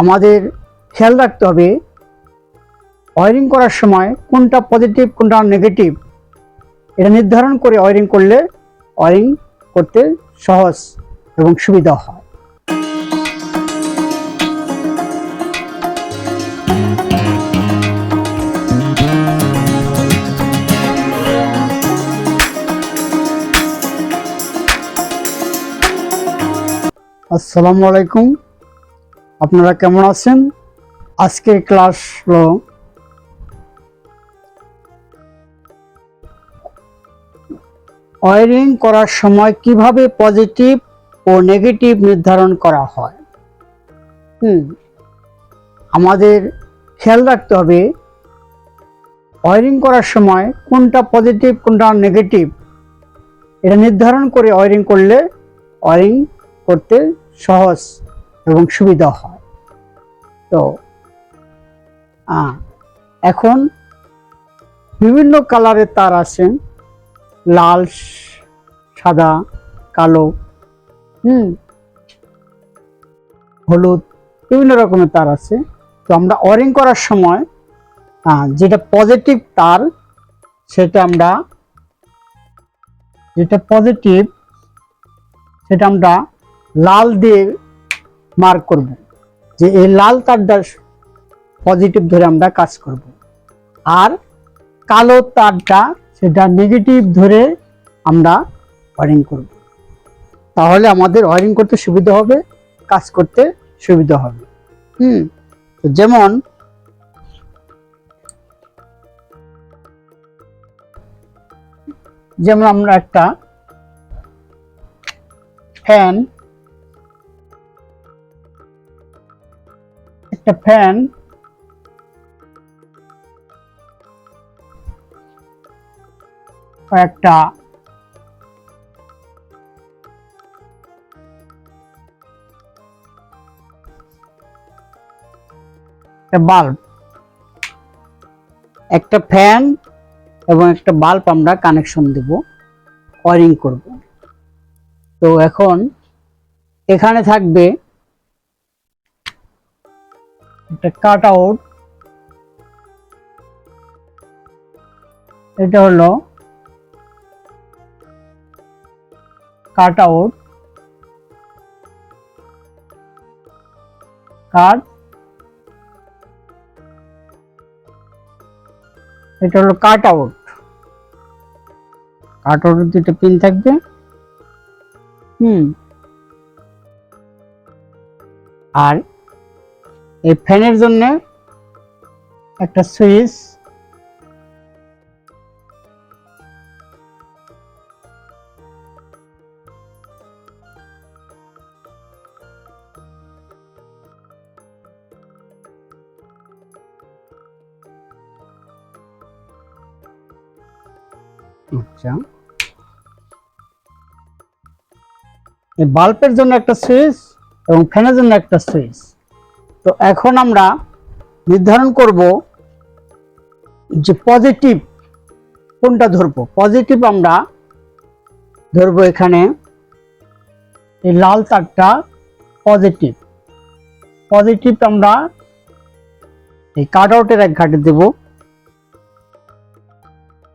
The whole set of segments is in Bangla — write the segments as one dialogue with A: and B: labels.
A: আমাদের খেয়াল রাখতে হবে ওয়্যারিং করার সময় কোনটা পজিটিভ কোনটা নেগেটিভ এটা নির্ধারণ করে ওয়্যারিং করলে ওয়্যারিং করতে সহজ এবং সুবিধা হয়। আসসালামু আলাইকুম, আপনারা কেমন আছেন? আজকের ক্লাস হলো ওয়্যারিং করার সময় কিভাবে পজিটিভ ও নেগেটিভ নির্ধারণ করা হয়। আমাদের খেয়াল রাখতে হবে ওয়্যারিং করার সময় কোনটা পজিটিভ কোনটা নেগেটিভ এটা নির্ধারণ করে ওয়্যারিং করলে ওয়্যারিং করতে সহজ এবং সুবিধা হয়। তো এখন বিভিন্ন কালারের তার আছে, লাল, সাদা, কালো, হলুদ, বিভিন্ন রকমের তার আছে। তো আমরা ওয়্যারিং করার সময় যেটা পজিটিভ তার সেটা আমরা লাল দিয়ে মার্ক করব যে এই লাল তারটা পজিটিভ ধরে আমরা কাজ করব, আর কালো তারটা সেটা নেগেটিভ ধরে আমরা ওয়্যারিং করব। তাহলে আমাদের ওয়্যারিং করতে সুবিধা হবে, কাজ করতে সুবিধা হবে। যেমন আমরা একটা ফ্যান একটা বাল্ব, একটা ফ্যান এবং একটা বাল্ব আমরা কানেকশন দেব, ওয়্যারিং করব। তো এখন এখানে থাকবে একটা কাট আউট, এটা হলো কাট আউট, এটা হলো কাট আউট। কাট আউটের দুটো পিন থাকবে। আর এই ফ্যানের জন্য একটা সুইচ, এই বাল্বের জন্য একটা সুইচ এবং ফ্যানের জন্য একটা সুইচ। তো এখন আমরা নির্ধারণ করব যে পজিটিভ কোনটা ধরবো। পজিটিভ আমরা ধরবো এখানে এই লাল তারটা পজিটিভ আমরা এই কাট আউটের এক ঘাটে দেব,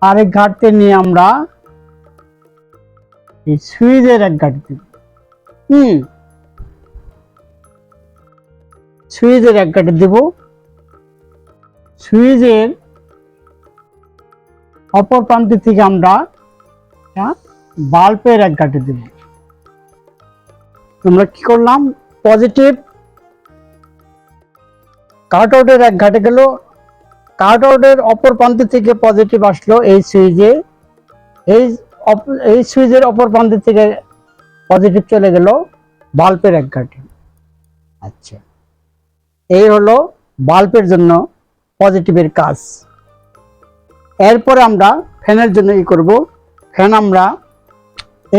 A: আরেক ঘাটতে নিয়ে আমরা এই সুইচের এক ঘাটে দেব। সুইচের এক ঘাটে দেব, সুইচের অপর প্রান্ত থেকে আমরা বাল্বের এক ঘাটে দেব। আমরা কি করলাম, পজিটিভ কাট আউটের এক ঘাটে গেল, কাট আউটের অপর প্রান্ত থেকে পজিটিভ আসলো এই সুইচে, এই সুইচের অপর প্রান্ত থেকে পজিটিভ চলে গেল বাল্বের এক ঘাটে। আচ্ছা, এই হলো বাল্বের জন্য পজিটিভের কাজ। এরপরে আমরা ফ্যানের জন্য করব। ফ্যান আমরা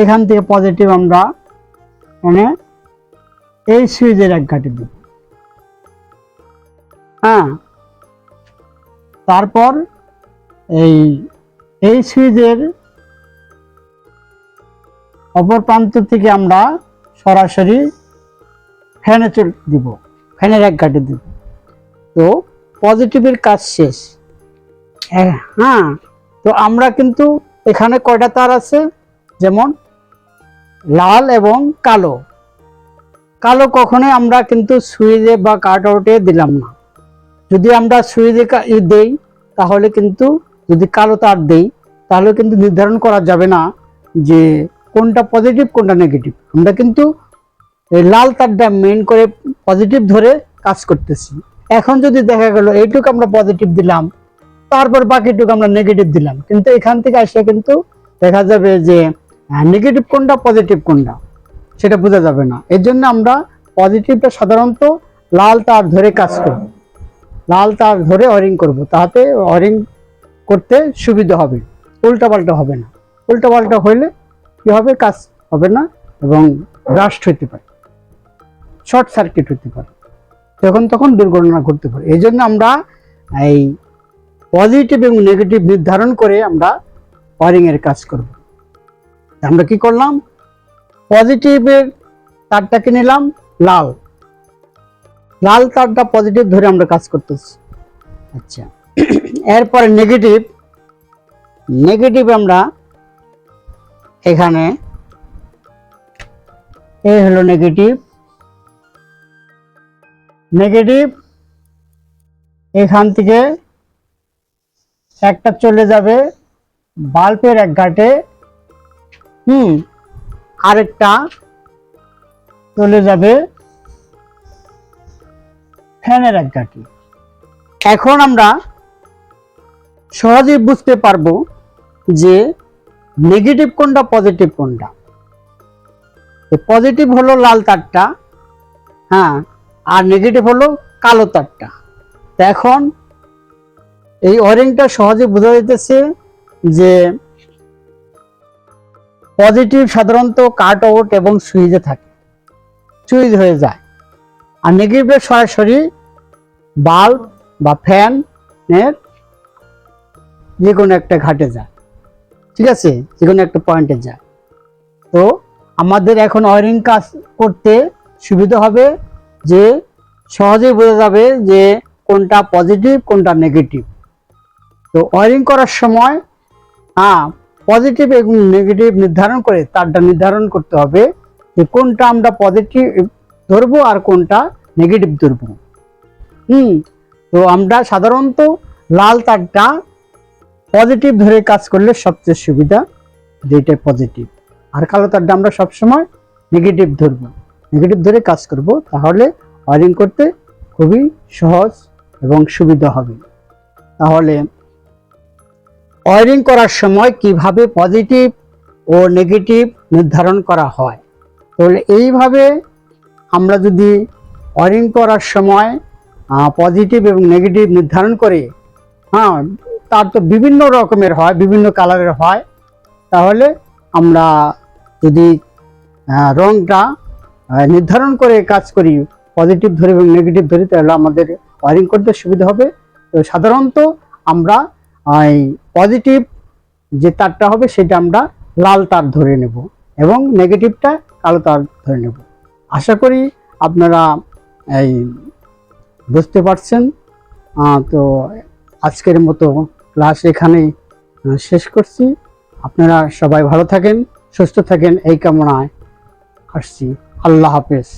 A: এখান থেকে পজিটিভ আমরা মানে এই সুইচের এক ঘাটে দেব। তারপর এই সুইচের অপর প্রান্ত থেকে আমরা সরাসরি ফ্যানে চলে দিব। ফ্যানের এক ঘাটে দেব। তো পজিটিভের কাজ শেষ। হ্যাঁ, তো আমরা কিন্তু এখানে কয়টা তার আছে, যেমন লাল এবং কালো। কালো কখনোই আমরা কিন্তু সুইচে বা কাট আউটে দিলাম না। যদি আমরা সুইচে দেই তাহলে কিন্তু, যদি কালো তার দেই তাহলে কিন্তু নির্ধারণ করা যাবে না যে কোনটা পজিটিভ কোনটা নেগেটিভ। আমরা কিন্তু এই লাল তারটা মেইন করে পজিটিভ ধরে কাজ করতেছি। এখন যদি দেখা গেল এইটুকু আমরা পজিটিভ দিলাম, তারপর বাকিটুকু আমরা নেগেটিভ দিলাম, কিন্তু এখান থেকে আসলে কিন্তু দেখা যাবে যে নেগেটিভ কোনটা পজিটিভ কোনটা সেটা বোঝা যাবে না। এর জন্য আমরা পজিটিভটা সাধারণত লাল তার ধরে কাজ করব, লাল তার ধরে ওয়ারিং করব, তাতে ওয়ারিং করতে সুবিধা হবে, উল্টাপাল্টা হবে না। উল্টাপাল্টা হইলে কি হবে, কাজ হবে না এবং ব্রাস্ট হইতে পারে, শর্ট সার্কিট হতে পারে, তখন দুর্ঘটনা ঘটতে পারে। এই জন্য আমরা এই পজিটিভ এবং নেগেটিভ নির্ধারণ করে আমরা ওয়ারিং এর কাজ করব। আমরা কি করলাম, পজিটিভের তারটাকে নিলাম লাল, লাল তারটা পজিটিভ ধরে আমরা কাজ করতেছি। আচ্ছা, এরপরে নেগেটিভ, নেগেটিভ আমরা এখানে এই হলো নেগেটিভ, নেগেটিভ এখান থেকে একটা চলে যাবে বাল্বের এক ঘাটে, আরেকটা চলে যাবে ফ্যানের এক ঘাটে। এখন আমরা সহজেই বুঝতে পারবো যে নেগেটিভ কোনটা পজিটিভ কোনটা। পজিটিভ হলো লাল তারটা, হ্যাঁ, আর নেগেটিভ হলো কালো তারটা। এখন এই ওয়ারিংটা সহজে বোঝা যাইতেছে যে পজিটিভ সাধারণত কাট আউট এবং সুইচে থাকে, সুইচ হয়ে যায়, আর নেগেটিভের সরাসরি বাল্ব বা ফ্যানের যে কোনো একটা ঘাটে যায়, ঠিক আছে, যে কোনো একটা পয়েন্টে যায়। তো আমাদের এখন ওয়ারিং কাজ করতে সুবিধা হবে, যে সহজেই বোঝা যাবে যে কোনটা পজিটিভ কোনটা নেগেটিভ। তো ওয়ারিং করার সময় পজিটিভ এবং নেগেটিভ নির্ধারণ করে তারটা নির্ধারণ করতে হবে যে কোনটা আমরা পজিটিভ ধরবো আর কোনটা নেগেটিভ ধরবো। তো আমরা সাধারণত লাল তারটা পজিটিভ ধরে কাজ করলে সবচেয়ে সুবিধা, যেটা পজিটিভ, আর কালো তারটা আমরা সবসময় নেগেটিভ ধরবো, নেগেটিভ ধরে কাজ করব, তাহলে ওয়ারিং করতে খুবই সহজ এবং সুবিধা হবে। তাহলে ওয়ারিং করার সময় কিভাবে পজিটিভ ও নেগেটিভ নির্ধারণ করা হয়, তাহলে এইভাবে আমরা যদি ওয়ারিং করার সময় পজিটিভ এবং নেগেটিভ নির্ধারণ করে, তার তো বিভিন্ন রকমের হয়, বিভিন্ন কালারের হয়, তাহলে আমরা যদি রংটা নির্ধারণ করে কাজ করি পজিটিভ ধরে এবং নেগেটিভ ধরে, তাহলে আমাদের ওয়ারিং করতে সুবিধা হবে। তো সাধারণত আমরা পজিটিভ যে তারটা হবে সেটা আমরা লাল তার ধরে নেব এবং নেগেটিভটা কালো তার ধরে নেব। আশা করি আপনারা এই বুঝতে পারছেন। তো আজকের মতো ক্লাস এখানেই শেষ করছি। আপনারা সবাই ভালো থাকেন, সুস্থ থাকেন এই কামনায় আসছি। আল্লাহ হাফেজ।